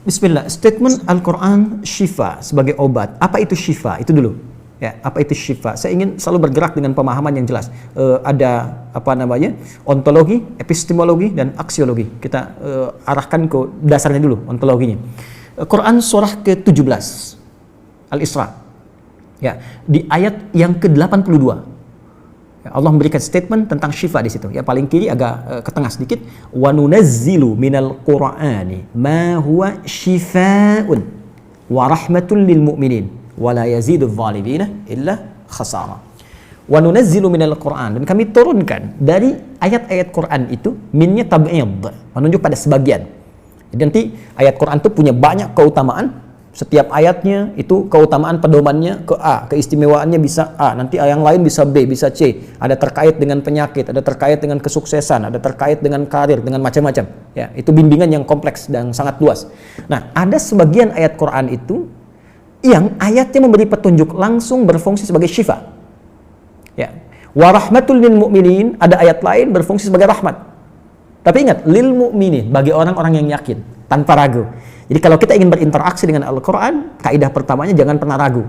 Bismillah, statement Al-Quran syifa sebagai obat. Apa itu syifa? Itu dulu. Ya, apa itu syifa? Saya ingin selalu bergerak dengan pemahaman yang jelas. Ada apa namanya? Ontologi, epistemologi, dan aksiologi. Kita arahkan ke dasarnya dulu, ontologinya. Quran surah ke-17 Al-Isra. Ya, di ayat yang ke-82. Allah memberikan statement tentang syifa di situ. Ya, paling kiri agak ke tengah sedikit. Wa nunazzilu minal Qur'ani ma huwa syifaa'un wa rahmatun lil mu'minin wa la yazidudz zalimina illa khasara. Wa nunazzilu minal Qur'an, dan kami turunkan dari ayat-ayat Quran itu, minnya tab'id, menunjuk pada sebagian. Jadi nanti ayat Quran itu punya banyak keutamaan. Setiap ayatnya itu keutamaan pedomannya ke A, keistimewaannya bisa A, nanti yang lain bisa B, bisa C. Ada terkait dengan penyakit, ada terkait dengan kesuksesan, ada terkait dengan karir, dengan macam-macam. Ya, itu bimbingan yang kompleks dan sangat luas. Nah, ada sebagian ayat Quran itu yang ayatnya memberi petunjuk langsung berfungsi sebagai syifa. Ya. Wa rahmatul lil mu'minin, ada ayat lain berfungsi sebagai rahmat. Tapi ingat, lil mu'minin, bagi orang-orang yang yakin, tanpa ragu. Jadi kalau kita ingin berinteraksi dengan Al-Quran, kaidah pertamanya jangan pernah ragu.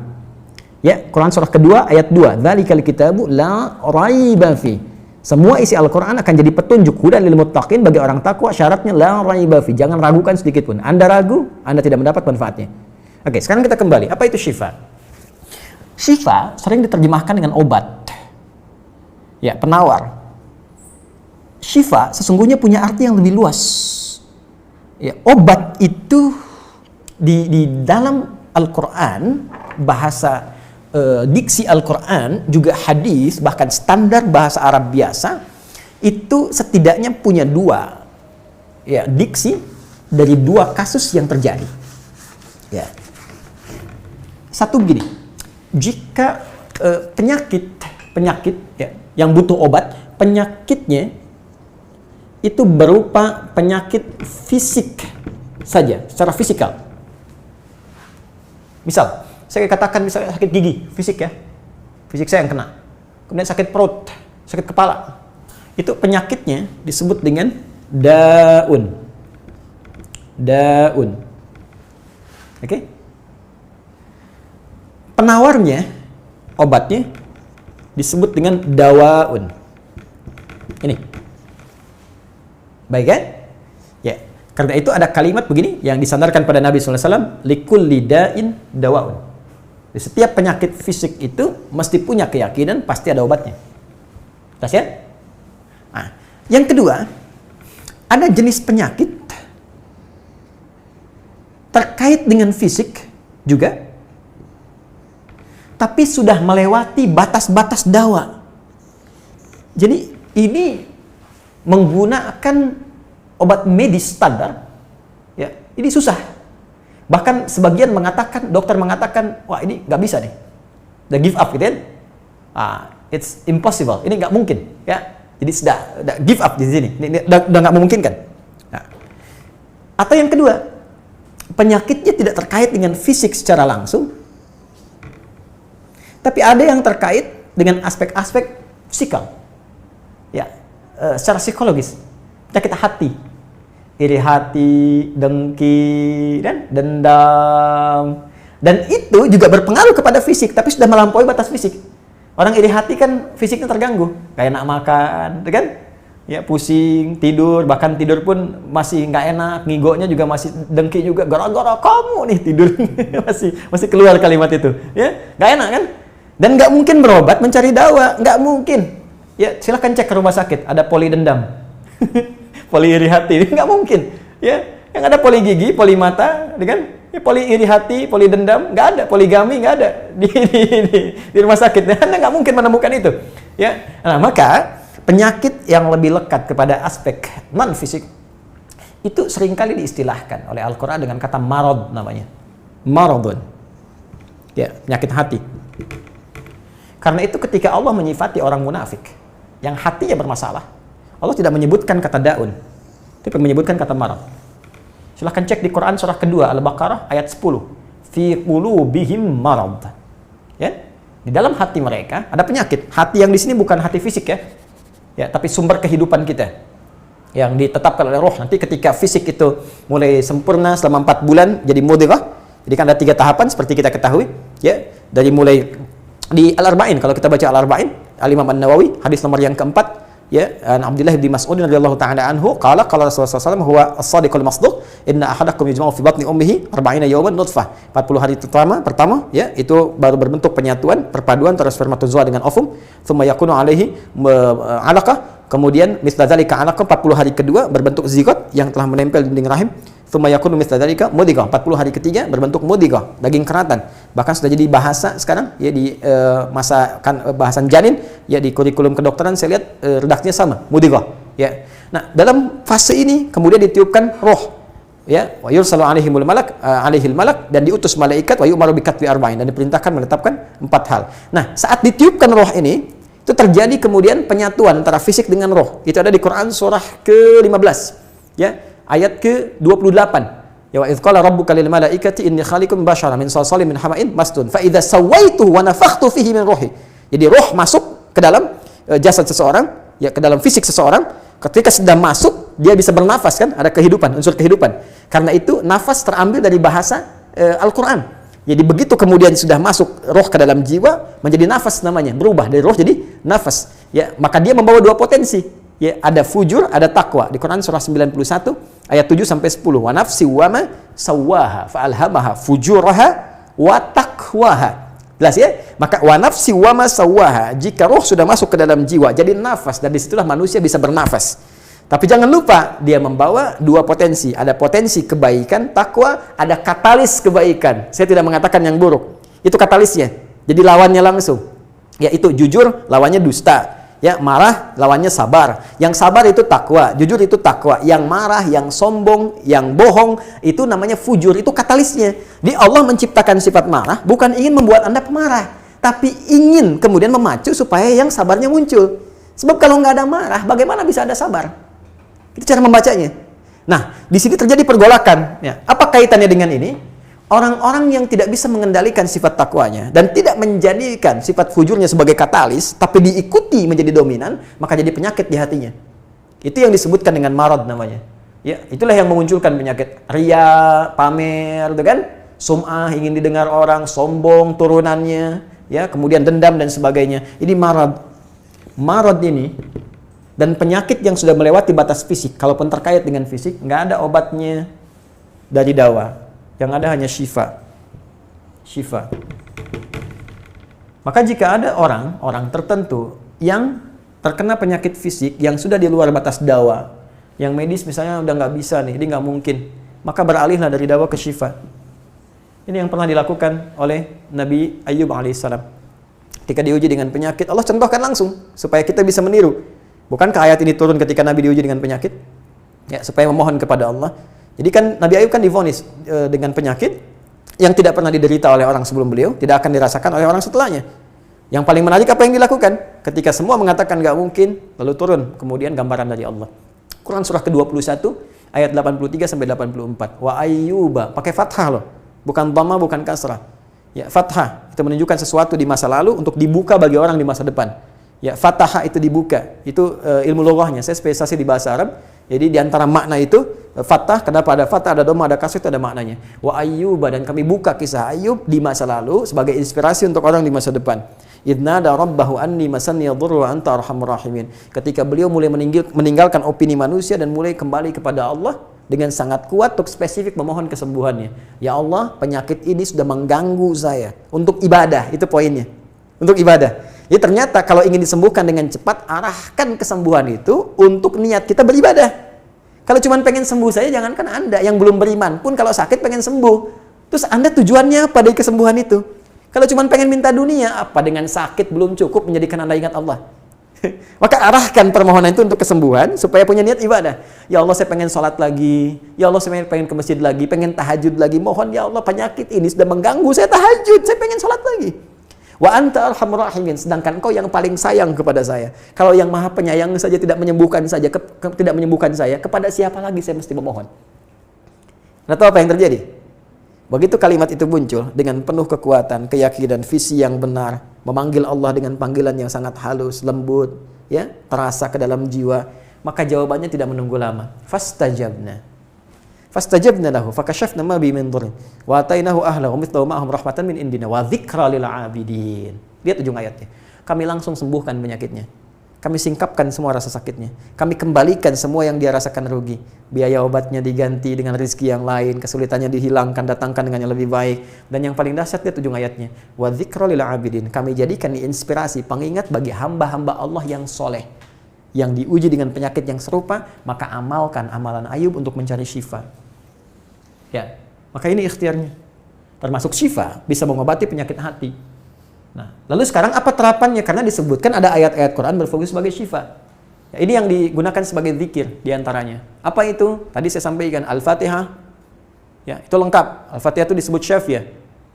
Ya, Quran surah kedua ayat 2. Dzalikal kitabu la raiba fi. Semua isi Al-Quran akan jadi petunjuk hudan lil muttaqin, bagi orang takwa, syaratnya la raiba fi. Jangan ragukan sedikit pun. Anda ragu, Anda tidak mendapat manfaatnya. Oke, sekarang kita kembali. Apa itu syifa? Syifa sering diterjemahkan dengan obat. Ya, penawar. Syifa sesungguhnya punya arti yang lebih luas. Ya, obat itu di dalam Al-Quran, bahasa diksi Al-Quran, juga hadis, bahkan standar bahasa Arab biasa, itu setidaknya punya dua ya, diksi dari dua kasus yang terjadi. Ya. Satu begini, jika penyakit ya, yang butuh obat, penyakitnya itu berupa penyakit fisik saja, secara fisikal. Misal, saya katakan misalnya sakit gigi, fisik ya, fisik saya yang kena. Kemudian sakit perut, sakit kepala. Itu penyakitnya disebut dengan daun. Daun. Oke? Penawarnya, obatnya disebut dengan dawaun. Ini. Baik kan? Ya. Karena itu ada kalimat begini yang disandarkan pada Nabi SAW, likulli da'in dawaun. Di setiap penyakit fisik itu mesti punya keyakinan pasti ada obatnya. Tas ya? Nah, yang kedua, ada jenis penyakit terkait dengan fisik juga, tapi sudah melewati batas-batas dawa. Jadi ini menggunakan obat medis standar, ya, ini susah. Bahkan sebagian mengatakan, dokter mengatakan, wah ini nggak bisa nih, udah give up gitu kan? It's impossible, ini nggak mungkin, ya. Jadi sudah give up di sini, ini udah nggak memungkinkan. Nah. Atau yang kedua, penyakitnya tidak terkait dengan fisik secara langsung, tapi ada yang terkait dengan aspek-aspek psikal, ya. Secara psikologis, penyakit hati, iri hati, dengki, dan dendam, dan itu juga berpengaruh kepada fisik, tapi sudah melampaui batas fisik. Orang iri hati kan fisiknya terganggu, kayak enak makan, kan? Ya, pusing, tidur, bahkan tidur pun masih nggak enak, ngigonya juga masih dengki juga, gara-gara kamu nih tidur, masih keluar kalimat itu, ya, nggak enak kan? Dan nggak mungkin berobat mencari dawa, nggak mungkin. Ya, silahkan cek ke rumah sakit, ada poli dendam, poli iri hati, nggak mungkin. Ya, yang ada poli gigi, poli mata, kan? Ya, poli iri hati, poli dendam, nggak ada, poligami nggak ada di rumah sakit. Anda nggak mungkin menemukan itu. Ya, nah maka penyakit yang lebih lekat kepada aspek non fisik itu seringkali diistilahkan oleh Al-Quran dengan kata marad namanya, maradun. Ya, penyakit hati. Karena itu ketika Allah menyifati orang munafik yang hatinya bermasalah, Allah tidak menyebutkan kata daun, tapi menyebutkan kata marad. Silahkan cek di Quran surah kedua Al-Baqarah ayat 10. Fi qulubihim marad. Ya, di dalam hati mereka ada penyakit. Hati yang di sini bukan hati fisik ya. Ya, tapi sumber kehidupan kita. yang ditetapkan oleh roh. Nanti ketika fisik itu mulai sempurna selama 4 bulan jadi mudghah. Jadi kan ada 3 tahapan seperti kita ketahui, ya. Dari mulai di Al-Arba'in, kalau kita baca Al-Arba'in, Al-Imam An-Nawawi, hadis nomor yang keempat, ya, an Abdullah bin Mas'ud radhiyallahu ta'ala anhu qala qala Rasulullah SAW huwa as-sadiqul masduq inna ahadakum yujma'u fi batni ummihi 40 yawman nutfah. 40 hari pertama, ya, itu baru berbentuk penyatuan, perpaduan antara spermatozoa dengan ovum, thumma yakunu alaihi 'alaqah, kemudian misla dzalika 'alaqah, 40 hari kedua berbentuk zigot yang telah menempel di dinding rahim, thumma yakunu misla dzalika mudghah, 40 hari ketiga berbentuk mudghah, daging keratan. Bahkan sudah jadi bahasa sekarang, ya, di masa kan bahasan janin, ya, di kurikulum kedokteran saya lihat redaksinya sama, mudghah, ya. Nah, dalam fase ini kemudian ditiupkan roh, ya, wa yursalu alaihimul malak, alaihil malak, dan diutus malaikat, wa yu'maru bi katbi arba'in, dan diperintahkan menetapkan 4 hal. Nah, saat ditiupkan roh ini, itu terjadi kemudian penyatuan antara fisik dengan roh. Itu ada di Quran surah ke-15, ya, ayat ke-28. Ya, wa idz qala rabbuka lil malaikati inni khaliqun basyaran min salsalin min hama'in masnun fa idza sawaituhu wa nafakhtu fihi min ruhi. Jadi roh masuk ke dalam jasad seseorang, ya, ke dalam fisik seseorang. Ketika sudah masuk, dia bisa bernafas, kan? Ada kehidupan, unsur kehidupan. Karena itu nafas terambil dari bahasa Al-Qur'an. Jadi begitu kemudian sudah masuk roh ke dalam jiwa, menjadi nafas namanya, berubah dari roh jadi nafas. Ya, maka dia membawa 2 potensi. Ya, ada fujur, ada takwa. Di Quran surah 91 ayat 7 sampai 10. Wa nafsi wa ma sawwaha fa alhamaha fujuraha wa taqwaha. Jelas, ya? Maka wa nafsi wa ma sawwaha, jika roh sudah masuk ke dalam jiwa jadi nafas, dan disitulah manusia bisa bernafas. Tapi jangan lupa, dia membawa 2 potensi. Ada potensi kebaikan, takwa, ada katalis kebaikan. Saya tidak mengatakan yang buruk. Itu katalisnya. Jadi lawannya langsung. Yaitu jujur, lawannya dusta. Ya, marah, lawannya sabar. Yang sabar itu takwa, jujur itu takwa. Yang marah, yang sombong, yang bohong, itu namanya fujur. Itu katalisnya. Di Allah menciptakan sifat marah, bukan ingin membuat Anda pemarah, tapi ingin kemudian memacu supaya yang sabarnya muncul. Sebab kalau nggak ada marah, bagaimana bisa ada sabar? Itu cara membacanya. Nah, di sini terjadi pergolakan. Ya. Apa kaitannya dengan ini? Orang-orang yang tidak bisa mengendalikan sifat takwanya dan tidak menjadikan sifat fujurnya sebagai katalis, tapi diikuti menjadi dominan, maka jadi penyakit di hatinya. Itu yang disebutkan dengan marad namanya. Ya, itulah yang memunculkan penyakit ria, pamer, gitu kan? Sum'ah, ingin didengar orang, sombong turunannya, ya, kemudian dendam dan sebagainya. Ini marad. Marad ini dan penyakit yang sudah melewati batas fisik, kalaupun terkait dengan fisik, nggak ada obatnya dari dawa. Yang ada hanya syifa. Syifa. Maka jika ada orang tertentu yang terkena penyakit fisik yang sudah di luar batas dawa, yang medis misalnya udah nggak bisa nih, ini nggak mungkin, maka beralihlah dari dawa ke syifa. Ini yang pernah dilakukan oleh Nabi Ayyub alaihissalam. Ketika diuji dengan penyakit, Allah contohkan langsung supaya kita bisa meniru. Bukankah ayat ini turun ketika Nabi diuji dengan penyakit? Ya, supaya memohon kepada Allah. Jadi kan Nabi Ayub kan divonis dengan penyakit yang tidak pernah diderita oleh orang sebelum beliau, tidak akan dirasakan oleh orang setelahnya. Yang paling menarik apa yang dilakukan? Ketika semua mengatakan nggak mungkin, lalu turun kemudian gambaran dari Allah. Quran surah ke-21 ayat 83 sampai 84. Wa ayyuba, pakai fathah loh, bukan dhamma, bukan kasrah. Ya, fathah itu menunjukkan sesuatu di masa lalu untuk dibuka bagi orang di masa depan. Ya, fathah itu dibuka. Itu ilmu lughahnya. Saya spesialisasi di bahasa Arab. Jadi di antara makna itu fathah, kenapa ada fathah, ada dhamma, ada kasrah, itu ada maknanya. Wa ayyuba, dan kami buka kisah Ayub di masa lalu sebagai inspirasi untuk orang di masa depan. Idnada rabbahu anni masanni yadhurru wa anta arhamur rahimin. Ketika beliau mulai meninggalkan opini manusia dan mulai kembali kepada Allah dengan sangat kuat untuk spesifik memohon kesembuhannya. Ya Allah, penyakit ini sudah mengganggu saya. Untuk ibadah, itu poinnya. Untuk ibadah. Jadi ternyata kalau ingin disembuhkan dengan cepat, arahkan kesembuhan itu untuk niat kita beribadah. Kalau cuma pengen sembuh saja, jangankan Anda yang belum beriman pun kalau sakit pengen sembuh. Terus Anda tujuannya apa dari kesembuhan itu? Kalau cuma pengen minta dunia, apa dengan sakit belum cukup menjadikan Anda ingat Allah? Maka arahkan permohonan itu untuk kesembuhan supaya punya niat ibadah. Ya Allah, saya pengen sholat lagi. Ya Allah, saya pengen ke masjid lagi, pengen tahajud lagi. Mohon ya Allah, penyakit ini sudah mengganggu saya tahajud, saya pengen sholat lagi. Wa anta arhamur rahimin, sedangkan engkau yang paling sayang kepada saya. Kalau yang maha penyayang saja tidak menyembuhkan saya, kepada siapa lagi saya mesti memohon? Anda tahu apa yang terjadi? Begitu kalimat itu muncul dengan penuh kekuatan, keyakinan, visi yang benar, memanggil Allah dengan panggilan yang sangat halus, lembut, ya, terasa ke dalam jiwa, Maka jawabannya tidak menunggu lama. Fastajabna lahu fakashafna ma bi min dhurrin wa atainahu ahlahu wa mithlahu ma'ahum rahmatan min indina wa dzikra lil 'abidin. Lihat ujung ayatnya. Kami langsung sembuhkan penyakitnya. Kami singkapkan semua rasa sakitnya. Kami kembalikan semua yang dia rasakan rugi. Biaya obatnya diganti dengan rezeki yang lain, kesulitannya dihilangkan, datangkan dengan yang lebih baik. Dan yang paling dahsyat lihat ujung ayatnya. Wa dzikra lil 'abidin. Kami jadikan inspirasi, pengingat bagi hamba-hamba Allah yang soleh, yang diuji dengan penyakit yang serupa, maka amalkan amalan Ayub untuk mencari syifa. Ya, maka ini ikhtiarnya. Termasuk syifa, bisa mengobati penyakit hati. Nah, lalu sekarang apa terapannya? Karena disebutkan ada ayat-ayat Quran berfokus sebagai syifa. Ya, ini yang digunakan sebagai zikir diantaranya. Apa itu? Tadi saya sampaikan Al-Fatihah. Ya, itu lengkap. Al-Fatihah itu disebut syafiyah.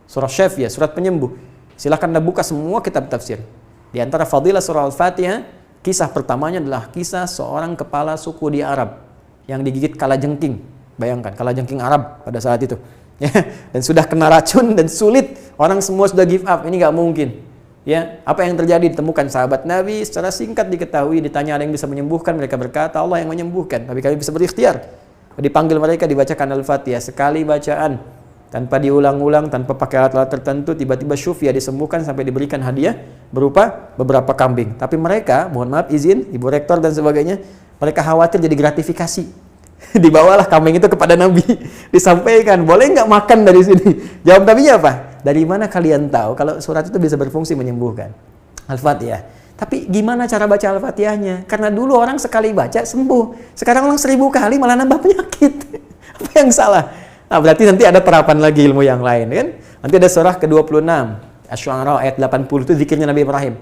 Surah syafiyah, surat penyembuh. Silakan Anda buka semua kitab tafsir. Di antara fadilah surah Al-Fatihah, kisah pertamanya adalah kisah seorang kepala suku di Arab yang digigit kalajengking. Bayangkan, kalajengking Arab pada saat itu. Ya, dan sudah kena racun dan sulit, orang semua sudah give up, ini nggak mungkin. Ya, apa yang terjadi? Ditemukan sahabat Nabi, secara singkat diketahui, ditanya ada yang bisa menyembuhkan, mereka berkata Allah yang menyembuhkan, tapi kami bisa berikhtiar. Dipanggil mereka, dibacakan Al-Fatihah sekali bacaan, tanpa diulang-ulang, tanpa pakai alat-alat tertentu, tiba-tiba syufia disembuhkan sampai diberikan hadiah berupa beberapa kambing. Tapi mereka, mohon maaf izin, Ibu Rektor dan sebagainya, mereka khawatir jadi gratifikasi. Dibawalah kambing itu kepada Nabi, disampaikan, boleh nggak makan dari sini? Jawab Nabinya apa? Dari mana kalian tahu kalau surat itu bisa berfungsi menyembuhkan? Al-Fatihah. Tapi gimana cara baca Al-Fatihahnya? Karena dulu orang sekali baca sembuh, sekarang orang 1000 kali malah nambah penyakit. Apa yang salah? Nah, berarti nanti ada terapan lagi ilmu yang lain, kan? Nanti ada surah ke-26, Asy-Syu'ara ayat 80 itu zikirnya Nabi Ibrahim.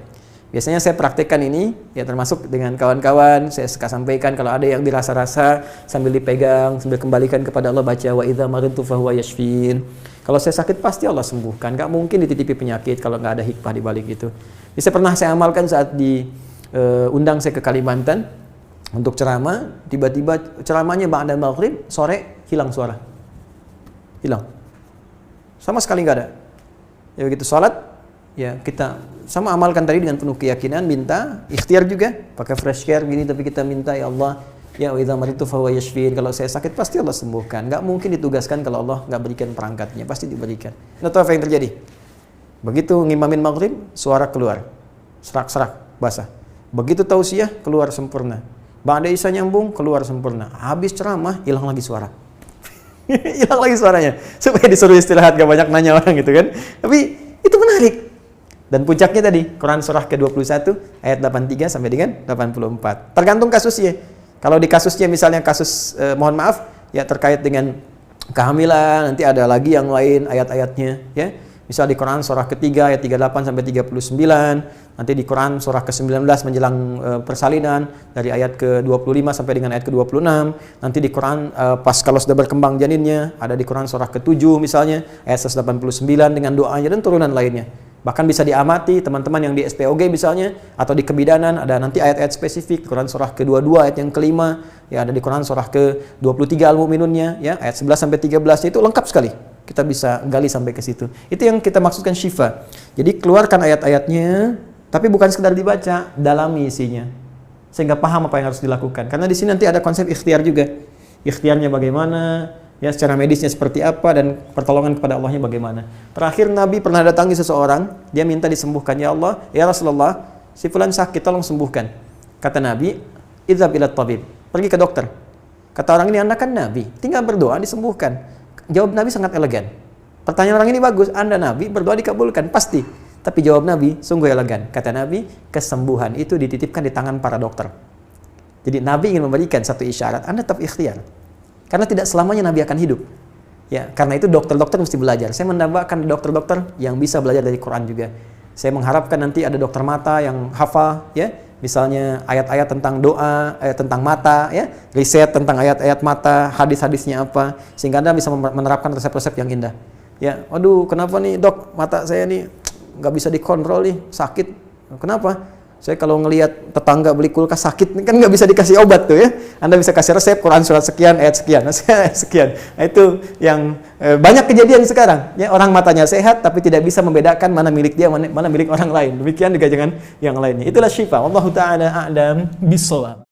Biasanya saya praktekkan ini, ya termasuk dengan kawan-kawan, saya suka sampaikan kalau ada yang dirasa-rasa sambil dipegang, sambil kembalikan kepada Allah, baca wa idza maridtu fahuwa yashfin. Kalau saya sakit pasti Allah sembuhkan, nggak mungkin dititipi penyakit kalau nggak ada hikmah di balik itu. Bisa pernah saya amalkan saat diundang saya ke Kalimantan untuk ceramah, tiba-tiba ceramahnya ba'da maghrib, sore hilang suara. Hilang. Sama sekali nggak ada. Ya begitu salat, ya kita sama amalkan tadi dengan penuh keyakinan, minta ikhtiar juga, pakai fresh care gini, tapi kita minta ya Allah, ya wa idza maridtu fahuwa yashfin. Kalau saya sakit pasti Allah sembuhkan. Nggak mungkin ditugaskan kalau Allah nggak berikan perangkatnya, pasti diberikan. Nah, tahu apa yang terjadi? Begitu ngimamin maghrib, suara keluar, serak-serak, basah. Begitu tausiah, keluar sempurna. Ba'da isya nyambung, keluar sempurna. Habis ceramah, hilang lagi suara. Hilang lagi suaranya. Supaya disuruh istirahat, gak banyak nanya orang gitu kan. Tapi itu menarik. Dan puncaknya tadi, Quran surah ke-21 ayat 83 sampai dengan 84. Tergantung kasusnya. Kalau di kasusnya misalnya kasus mohon maaf ya terkait dengan kehamilan, nanti ada lagi yang lain ayat-ayatnya ya. Misal di Quran surah ketiga ayat 38 sampai 39, nanti di Quran surah ke-19 menjelang persalinan dari ayat ke-25 sampai dengan ayat ke-26, nanti di Quran pas kalau sudah berkembang janinnya, ada di Quran surah ke-7 misalnya ayat 189 dengan doanya dan turunan lainnya. Bahkan bisa diamati teman-teman yang di SPOG misalnya atau di kebidanan, ada nanti ayat-ayat spesifik. Quran surah ke-22 ayat yang kelima, ya ada di Quran surah ke-23 Al-Mu'minunnya ya ayat 11 sampai 13 itu lengkap sekali. Kita bisa gali sampai ke situ. Itu yang kita maksudkan syifa. Jadi keluarkan ayat-ayatnya, tapi bukan sekedar dibaca, dalami isinya. Sehingga paham apa yang harus dilakukan. Karena di sini nanti ada konsep ikhtiar juga. Ikhtiarnya bagaimana, ya secara medisnya seperti apa, dan pertolongan kepada Allahnya bagaimana. Terakhir Nabi pernah datangi seseorang, dia minta disembuhkan. Ya Allah, ya Rasulullah, si fulan sakit, tolong sembuhkan. Kata Nabi, idhab ila tabib, pergi ke dokter. Kata orang ini, Anda kan Nabi, tinggal berdoa disembuhkan. Jawab Nabi sangat elegan. Pertanyaan orang ini bagus, Anda Nabi, berdoa dikabulkan, pasti. Tapi jawab Nabi sungguh elegan. Kata Nabi, kesembuhan itu dititipkan di tangan para dokter. Jadi Nabi ingin memberikan satu isyarat, Anda tetap ikhtiar. Karena tidak selamanya Nabi akan hidup. Ya, karena itu dokter-dokter mesti belajar. Saya menambahkan dokter-dokter yang bisa belajar dari Quran juga. Saya mengharapkan nanti ada dokter mata yang hafal, ya, misalnya ayat-ayat tentang doa, ayat tentang mata, ya, riset tentang ayat-ayat mata, hadis-hadisnya apa, sehingga Anda bisa menerapkan resep-resep yang indah. Ya, waduh, kenapa nih dok, mata saya nih nggak bisa dikontrol nih, sakit. Kenapa? Saya kalau ngelihat tetangga beli kulkas sakit, kan nggak bisa dikasih obat tuh ya. Anda bisa kasih resep Quran surat sekian, ayat sekian, sekian. Nah, itu yang banyak kejadian sekarang. Ya, orang matanya sehat tapi tidak bisa membedakan mana milik dia, mana milik orang lain. Demikian juga dengan yang lainnya. Itulah syifa. Wallahu ta'ala a'lam bishawab.